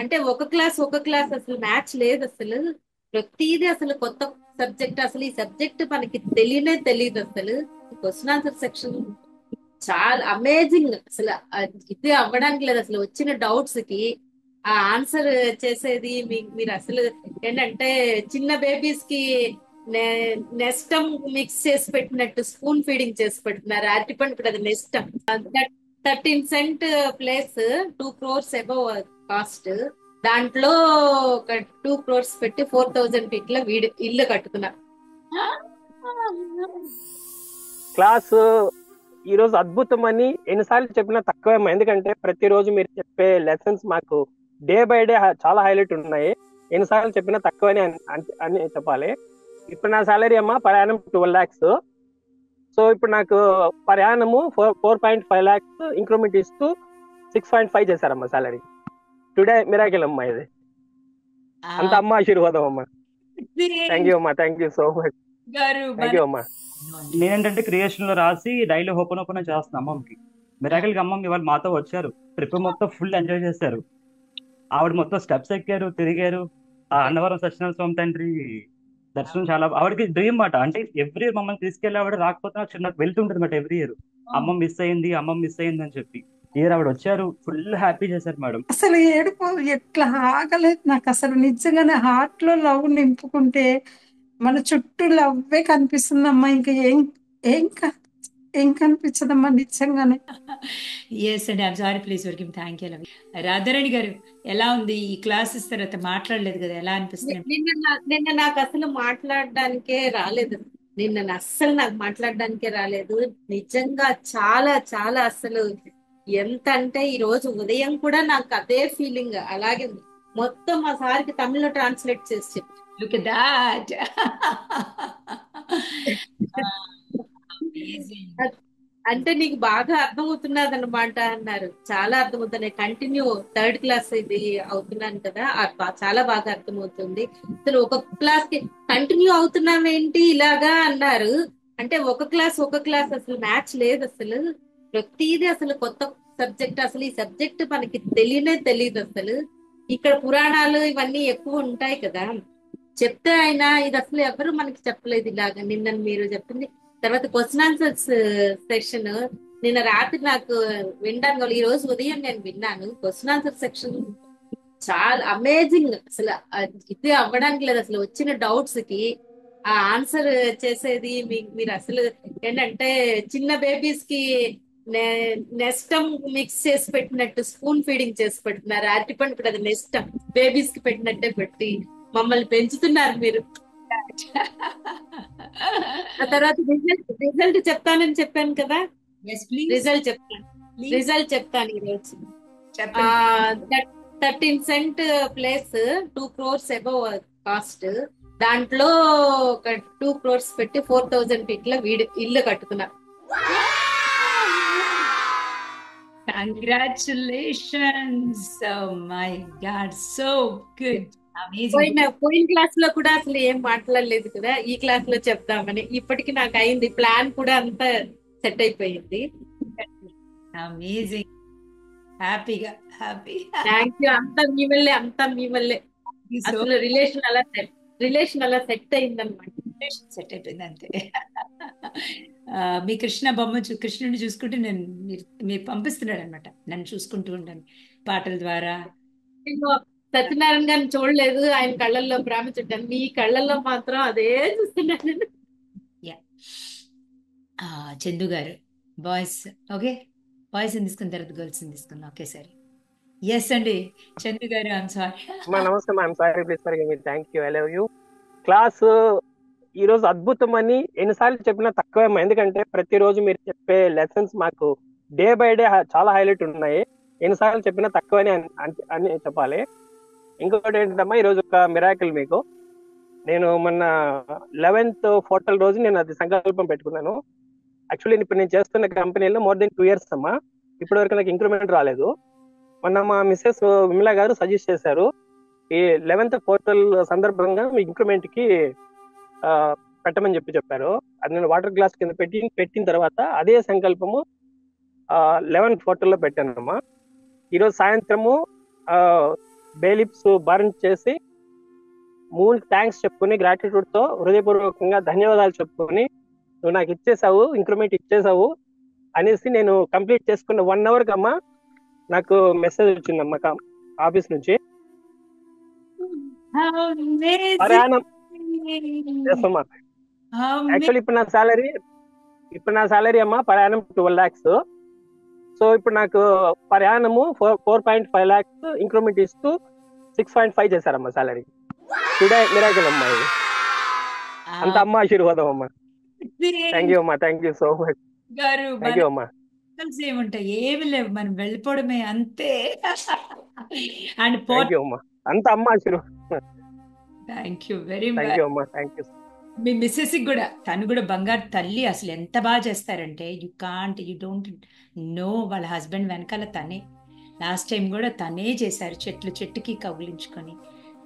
అంటే ఒక క్లాస్ అసలు మ్యాచ్ లేదు అసలు. ప్రతిదీ అసలు కొత్త సబ్జెక్ట్. అసలు ఈ సబ్జెక్ట్ మనకి తెలియనే తెలియదు అసలు. క్వశ్చన్ ఆన్సర్ సెక్షన్ చాలా అమేజింగ్ అసలు. ఇది అవ్వడానికి లేదు అసలు. వచ్చిన డౌట్స్ కి ఆ ఆన్సర్ చేసేది మీరు అసలు ఏంటంటే చిన్న బేబీస్ కి నెస్టమ్ మిక్స్ చేసి పెట్టినట్టు స్పూన్ ఫీడింగ్ చేసి పెడుతున్నారు. అరటిపండు కూడా అది నెస్టమ్. 13 cent place 2 crores above cost. దాంట్లో ఒక 2 crores పెట్టి 4,000 ఫీట్ల వీడు ఇల్లు కట్టుకున్నారు. క్లాస్ ఈ రోజు అద్భుతం అని ఎన్నిసార్లు చెప్పినా తక్కువేమో. ఎందుకంటే ప్రతిరోజు మీరు చెప్పే లెసన్స్ మాకు డే బై డే చాలా హైలైట్ ఉన్నాయి. ఎన్నిసార్లు చెప్పినా తక్కువని అని చెప్పాలి. ఇప్పుడు నా సాలరీ అమ్మా ప్రయాణం 12 lakhs. సో ఇప్పుడు నాకు ప్రయాణము 4.5 lakhs ఇంక్రిమెంట్ ఇస్తూ 6.5 చేశారమ్మా సాలరీ. టుడే మిరాకిల్ అమ్మా ఇది. అంత అమ్మ ఆశీర్వాదం అమ్మా. థ్యాంక్ యూ అమ్మా, thank you so much. Thank you అమ్మా. నేనేంటంటే క్రియేషన్ లో రాసి డైలీ ఓపెన్ ఓపెన్ చేస్తున్నాను అమ్మకి. మిరాకిల్ గా అమ్మమ్మ ఇవాళ మాతో వచ్చారు. ట్రిప్ మొత్తం ఫుల్ ఎంజాయ్ చేశారు. ఆవిడ మొత్తం స్టెప్స్ ఎక్కారు, తిరిగారు. ఆ అన్నవరం సత్యనారాయణ స్వామి తండ్రి దర్శనం చాలా ఆవిడకి డ్రీమ్ మాట. అంటే ఎవ్రీ ఇయర్ మమ్మల్ని తీసుకెళ్లి ఆవిడ రాకపోతే నాకు చిన్న వెళ్తుంటది మాట ఎవ్రీ ఇయర్. అమ్మ మిస్ అయింది, అమ్మ మిస్ అయింది అని చెప్పి ఇయర్ ఆవిడ వచ్చారు. ఫుల్ హ్యాపీ చేశారు మేడం. అసలు ఏడుపు ఎట్లా ఆగలేదు నాకు. అసలు నిజంగానే హార్ట్ లో లవ్ నింపుకుంటే మన చుట్టూ లవ్వే కనిపిస్తుందమ్మా. ఇంకా ఏం క- ఏం కనిపించదమ్మా నిజంగానే. ఎస్ అండి, I'm sorry, please for give. Thank you. Radharani గారు ఎలా ఉంది ఈ క్లాసెస్? తర్వాత మాట్లాడలేదు కదా, ఎలా అనిపిస్తుంది? నిన్న నాకు అసలు మాట్లాడడానికే రాలేదు. నాకు మాట్లాడడానికే రాలేదు. నిజంగా చాలా చాలా అసలు ఎంత అంటే ఈ రోజు ఉదయం కూడా నాకు అదే ఫీలింగ్ అలాగే ఉంది. మొత్తం మా సార్కి తమిళ్లో ట్రాన్స్లేట్ చేసి చెప్పి లుక్ ఎట్ దాట్. అంటే నీకు బాగా అర్థమవుతున్నది అనమాట అన్నారు. చాలా అర్థమవుతున్నాయి. కంటిన్యూ 3rd క్లాస్ ఇది అవుతున్నాను కదా, చాలా బాగా అర్థమవుతుంది. అసలు ఒక క్లాస్ కి కంటిన్యూ అవుతున్నామేంటి ఇలాగా అన్నారు. అంటే ఒక క్లాస్ అసలు మ్యాచ్ లేదు అసలు. ప్రతిదీ అసలు కొత్త సబ్జెక్ట్. అసలు ఈ సబ్జెక్ట్ మనకి తెలియనే తెలియదు అసలు. ఇక్కడ పురాణాలు ఇవన్నీ ఎక్కువ ఉంటాయి కదా. చెప్తే ఆయన ఇది అసలు ఎవరు మనకి చెప్పలేదు ఇలాగా. నిన్న మీరు చెప్పింది. తర్వాత క్వశ్చన్ ఆన్సర్స్ సెక్షన్ నిన్న రాత్రి నాకు వినడానికి ఈ రోజు ఉదయం నేను విన్నాను. క్వశ్చన్ ఆన్సర్ సెక్షన్ చాలా అమేజింగ్ అసలు. ఇది అవ్వడానికి లేదు అసలు. వచ్చిన డౌట్స్ కి ఆ ఆన్సర్ చేసేది మీరు అసలు ఏంటంటే చిన్న బేబీస్ కి నెస్టమ్ మిక్స్ చేసి పెట్టినట్టు స్పూన్ ఫీడింగ్ చేసి పెడుతున్నారు. అరటిపండు కూడా అది నెస్టమ్ బేబీస్ కి పెట్టినట్టే పెట్టి మమ్మల్ని పెంచుతున్నారు మీరు. ఆ తర్వాత రిజల్ట్ చెప్తానని చెప్పాను కదా. రిజల్ట్ చెప్తాను ఈరోజు. 13 cent place 2 crores above cost. దాంట్లో ఒక 2 crores పెట్టి 4,000 ఫీట్ల ఇల్లు కట్టుకున్నారు. Congratulations. My god, so good. పోయిన క్లాస్ లో కూడా అసలు ఏం మాట్లాడలేదు కదా. ఈ క్లాస్ లో చెప్దామని ఇప్పటికి నాకు అయింది. ప్లాన్ కూడా అంతా సెట్ అయిపోయింది. అమేజింగ్. హ్యాపీగా హ్యాపీ. Thank you. అంతా మీ వల్లే అసలు రిలేషన్ అలా సెట్ అయిందన్నమాట. సెట్ అయిపోయింది అంతే. మీ కృష్ణ బొమ్మ కృష్ణుడిని చూసుకుంటూ నేను మీరు పంపిస్తున్నాడు అనమాట. నన్ను చూసుకుంటూ ఉండండి పాటల ద్వారా. సత్యనారాయణ గారిని చూడలేదు. ఆయన కళ్ళల్లో ప్రేమ చుట్టాను. మీ కళ్ళల్లో మాత్రం అదే చూస్తున్నాను. చందు గారు బాయ్స్ ఓకే, బాయ్స్ తీసుకున్న తర్వాత గర్ల్స్ తీసుకున్నా ఒకేసారి. ఎస్ అండి చందు గారు, ఐఎమ్ సారీ. నమస్తే ma'am, sorry please for give me. Thank you, I love you. Class ఈ రోజు అద్భుతం అని ఎన్నిసార్లు చెప్పినా తక్కువేమో. ఎందుకంటే ప్రతిరోజు మీరు చెప్పే లెసన్స్ మాకు డే బై డే చాలా హైలైట్ ఉన్నాయి. ఎన్నిసార్లు చెప్పినా తక్కువని అని చెప్పాలి. ఇంకొకటి ఏంటమ్మా, ఈరోజు ఒక మిరాకిల్ మీకు. నేను మొన్న 11th పోర్టల్ రోజు నేను అది సంకల్పం పెట్టుకున్నాను. యాక్చువల్లీ ఇప్పుడు నేను చేస్తున్న కంపెనీలో మోర్ దెన్ 2 years అమ్మా. ఇప్పటి వరకు నాకు ఇంక్రిమెంట్ రాలేదు. మొన్న మా మిస్సెస్ విమలా గారు సజెస్ట్ చేశారు, ఈ 11th పోర్టల్ సందర్భంగా మీ ఇంక్రిమెంట్ కి పెట్టమని చెప్పారు. అది నేను వాటర్ గ్లాస్ కింద పెట్టిన తర్వాత అదే సంకల్పము 11th పోర్టల్లో పెట్టానమ్మా. ఈరోజు సాయంత్రము బేలిప్స్ బర్న్ చేసి మూన్ థ్యాంక్స్ చెప్పుకొని గ్రాటిట్యూడ్ తో హృదయపూర్వకంగా ధన్యవాదాలు చెప్పుకొని నువ్వు నాకు ఇచ్చేసావు, ఇంక్రిమెంట్ ఇచ్చేసావు అనేసి నేను కంప్లీట్ చేసుకున్న 1 hour కమ్మా నాకు మెసేజ్ వచ్చిందమ్మా ఆఫీస్ నుంచి. ప్రయాణం చేస్తామా. యాక్చువల్లీ ఇప్పుడు నా సాలరీ అమ్మా ప్రయాణం 12 lakhs. సో ఇప్పుడు నాకు ప్రయాణము 4.5 lakhs ఇంక్రిమెంట్ ఇస్తూ 6.5 చేశారమ్మా సాలరీ. టుడే మిరాకిల్ అమ్మా ఇది. అంత అమ్మ ఆశీర్వాదం అమ్మా. థ్యాంక్ యూ అమ్మా, thank you so much. Thank you అమ్మా. ఏముంటాయి, ఏమి లేవు, మనం వెళ్ళిపోవడమే అంతే. అండ్ థ్యాంక్ యూ అమ్మా, అంత అమ్మ ఆశీర్వాదం. Thank you very thank much. You అమ్మా, థ్యాంక్ యూ. మీ మిస్సెస్ కూడా, తను కూడా బంగారు తల్లి. అసలు ఎంత బాగా చేస్తారంటే యూ డోంట్ నో. వాళ్ళ హస్బెండ్ వెనకాల తనే, లాస్ట్ టైం కూడా తనే చేశారు, చెట్టుకి కౌగిలించుకొని.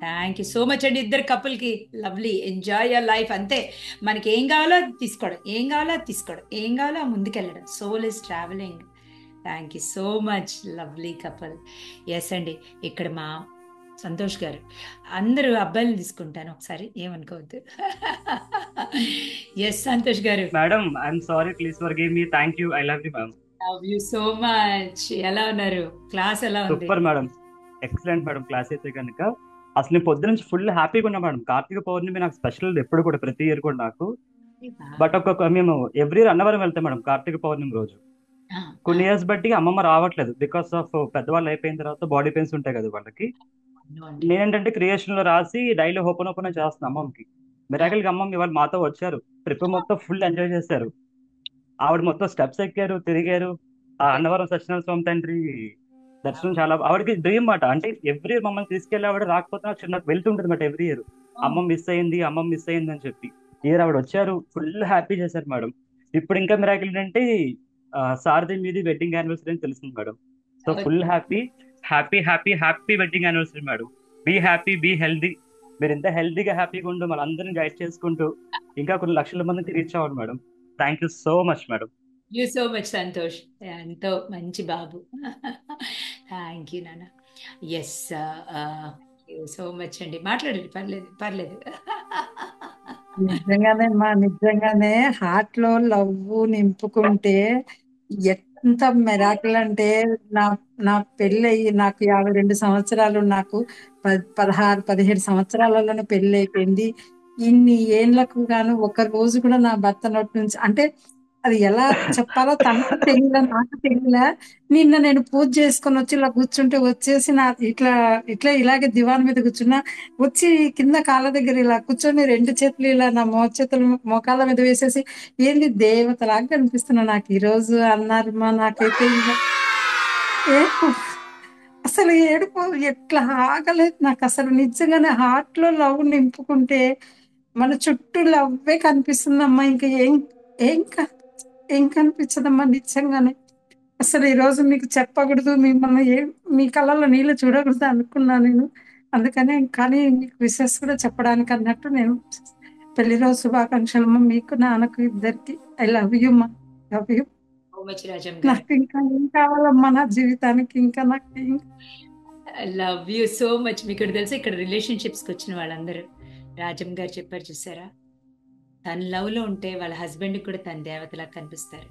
థ్యాంక్ యూ సో మచ్ అండి ఇద్దరు కపుల్కి. Lovely, enjoy your life. అంతే, మనకి ఏం కావాలో అది తీసుకోవడం, ఏం కావాలో అది తీసుకోవడం, ఏం కావాలో ముందుకెళ్ళడం. Soul is travelling. Thank you so much, lovely couple. Yes అండి, ఇక్కడ మా సంతోష్ గారు, అందరూ అబ్బాయిలు తీసుకుంటాను ఒకసారి, ఏమనుకోవద్దు. ఎస్ సంతోష్ గారు. Madam I'm sorry, please forgive me. Thank you, I love you ma'am. Love you so much. ఎలా ఉన్నారు? క్లాస్ ఎలా ఉంది? Super madam, excellent madam. Class అయితే కనుక అసలు నేను పొద్దు నుంచి ఫుల్ హ్యాపీగా ఉన్నా మేడం. కార్తీక పౌర్ణమి నాకు స్పెషల్ ఎప్పుడు కూడా, ప్రతి ఇయర్ కూడా నాకు. బట్ మేము ఎవ్రీ ఇయర్ అన్నవరం వెళ్తాం మేడం కార్తీక పౌర్ణమి రోజు. కొన్ని ఇయర్స్ బట్టి అమ్మమ్మ రావట్లేదు బికాస్ ఆఫ్ పెద్దవాళ్ళు అయిపోయిన తర్వాత బాడీ పెయిన్స్ ఉంటాయి కదా వాళ్ళకి. నేనేంటంటే క్రియేషన్ లో రాసి డైలీ ఓపెన్ చేస్తున్నాను అమ్మమ్మకి. మిరాకిల్ గా అమ్మమ్మ ఇవాళ మాతో వచ్చారు, ట్రిప్ మొత్తం ఫుల్ ఎంజాయ్ చేశారు. ఆవిడ మొత్తం స్టెప్స్ ఎక్కారు, తిరిగారు. ఆ అన్నవరం సత్యనారాయణ స్వామి తండ్రి దర్శనం చాలా ఆవిడకి డ్రీమ్ మాట. అంటే ఎవ్రీ ఇయర్ మమ్మల్ని తీసుకెళ్ళి ఆవిడ రాకపోతే నాకు చిన్న వెళ్తుంటుంది మాట ఎవ్రీ ఇయర్. అమ్మమ్మ మిస్ అయింది అని చెప్పి. ఇయర్ ఆవిడ వచ్చారు, ఫుల్ హ్యాపీ చేశారు మేడం. ఇప్పుడు ఇంకా మిరాకిల్ ఏంటంటే సారథి మీది వెడ్డింగ్ యానివర్సరీ అని తెలిసింది madam. So full happy happy happy happy wedding anniversary madam. Be happy, be healthy. మీరు ఎంత హెల్దీగా హ్యాపీగా ఉంటూ మనందరినీ గైడ్ చేసుకుంటూ ఇంకా కొన్ని లక్షల మందికి రీచ్ అవ్వాలి madam. Thank you so much madam. You so much Santosh, ఎంతో మంచి బాబు. థ్యాంక్ యూ నాన్న. ఎస్ సో మచ్ అండి. మాట్లాడండి, పర్లేదు. నిజంగానే హార్ట్ లో లవ్ నింపుకుంటే ఎంత మెరాకిల్ అంటే, నా నా పెళ్ళి అయ్యి నాకు 52 సంవత్సరాలు, నాకు 16-17 సంవత్సరాలలోనే పెళ్లి అయిపోయింది. ఇన్ని ఏళ్లకు గాను ఒక రోజు కూడా నా భర్త నోటి నుంచి, అంటే అది ఎలా చెప్పాలో తనకు తెలియలా, నాకు తెలియలా. నిన్న నేను పూజ చేసుకొని వచ్చి ఇలా కూర్చుంటే వచ్చేసి నా ఇలాగే దివాన్ మీద కూర్చున్నా, వచ్చి కింద కాళ్ళ దగ్గర ఇలా కూర్చొని 2 చేతులు ఇలా నా మోకాళ్ళ మీద వేసేసి, ఏంది దేవతలాగా కనిపిస్తున్నా నాకు ఈ రోజు అన్నారు. నాకైతే అసలు ఏడుపు ఎట్లా ఆగలేదు నాకు. అసలు నిజంగానే హార్ట్ లో లవ్ నింపుకుంటే మన చుట్టూ లవ్వే కనిపిస్తుందమ్మా. ఇంకా ఏం కనిపించదమ్మా నిజంగానే. అసలు ఈ రోజు మీకు చెప్పకూడదు, మిమ్మల్ని మీ కళ్ళల్లో నీళ్ళు చూడకూడదు అనుకున్నా నేను. అందుకనే కానీ మీకు విషెస్ కూడా చెప్పడానికి అన్నట్టు నేను పెళ్లి రోజు శుభాకాంక్షలు మీకు, నాన్నకు, ఇద్దరికి. ఐ లవ్ యూ మా, లవ్ యూ. నాకు ఇంకా ఏం కావాలమ్మా నా జీవితానికి, ఇంకా నాకు లవ్ యూ సో మచ్. మీకు తెలుసు, ఇక్కడ రిలేషన్షిప్స్కి వచ్చిన వాళ్ళందరూ రాజం గారు చెప్పారు చూసారా, తన లవ్ లో ఉంటే వాళ్ళ హస్బెండ్ కూడా తన దేవతలా కనిపిస్తారు.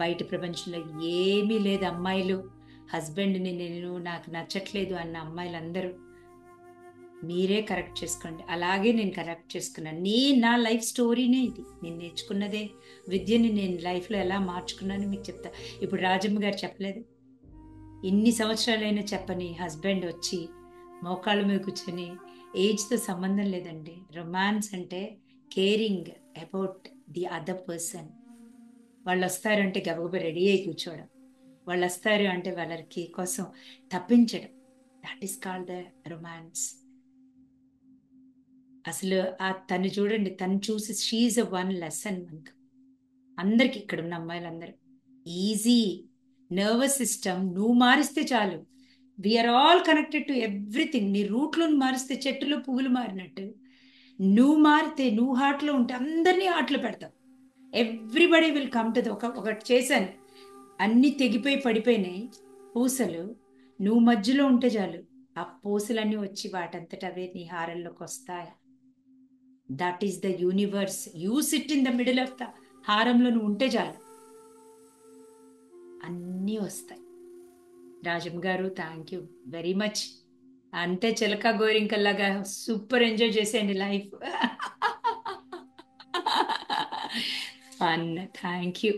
బయట ప్రపంచంలో ఏమీ లేదు. అమ్మాయిలు హస్బెండ్ని నాకు నచ్చట్లేదు అన్న అమ్మాయిలందరూ మీరే కరెక్ట్ చేసుకోండి. అలాగే నేను కరెక్ట్ చేసుకున్నాను. నా లైఫ్ స్టోరీనే ఇది. నేను నేర్చుకున్నదే విద్యని నేను లైఫ్లో ఎలా మార్చుకున్నాను మీకు చెప్తా. ఇప్పుడు రాజమ్మ గారు చెప్పలేదు, ఇన్ని సంవత్సరాలైనా చెప్పని హస్బెండ్ వచ్చి మోకాళ్ళ మీద కూర్చొని, ఏజ్తో సంబంధం లేదండి. రొమాన్స్ అంటే caring about the other person. వాళ్ళు వస్తారు అంటే గబగబా రెడీ అయి కూర్చోవడం, వాళ్ళు వస్తారు అంటే వాళ్ళకి కోసం తప్పించడం. That is called the romance. అసలు తను చూడండి, తను చూసి షీఈ్ అ వన్ లెసన్ మనకు అందరికి. ఇక్కడ ఉన్న అమ్మాయిలందరూ ఈజీ నర్వస్ సిస్టమ్ నువ్వు మారిస్తే చాలు. We are all connected to everything. నీ రూట్లో మారిస్తే చెట్టులో పువ్వులు మారినట్టు, నువ్వు మారితే, నువ్వు హార్ట్లో ఉంటే అందరినీ హార్ట్లో పెడతావు. ఎవ్రీబడి విల్ కమ్ టు ఒకటి చేశాను, అన్నీ తెగిపోయి పడిపోయినాయి పూసలు, నువ్వు మధ్యలో ఉంటే చాలు ఆ పూసలన్నీ వచ్చి వాటంతట అవే నీ హారంలోకి వస్తాయి. That is the universe. You sit in the middle of the హారంలో నువ్వు ఉంటే చాలు, అన్నీ వస్తాయి. రాజం గారు, థ్యాంక్ యూ వెరీ మచ్. అంతే చిలక గోరింకల్లాగా సూపర్ ఎంజాయ్ చేసేయండి లైఫ్. ఫన్. Thank you.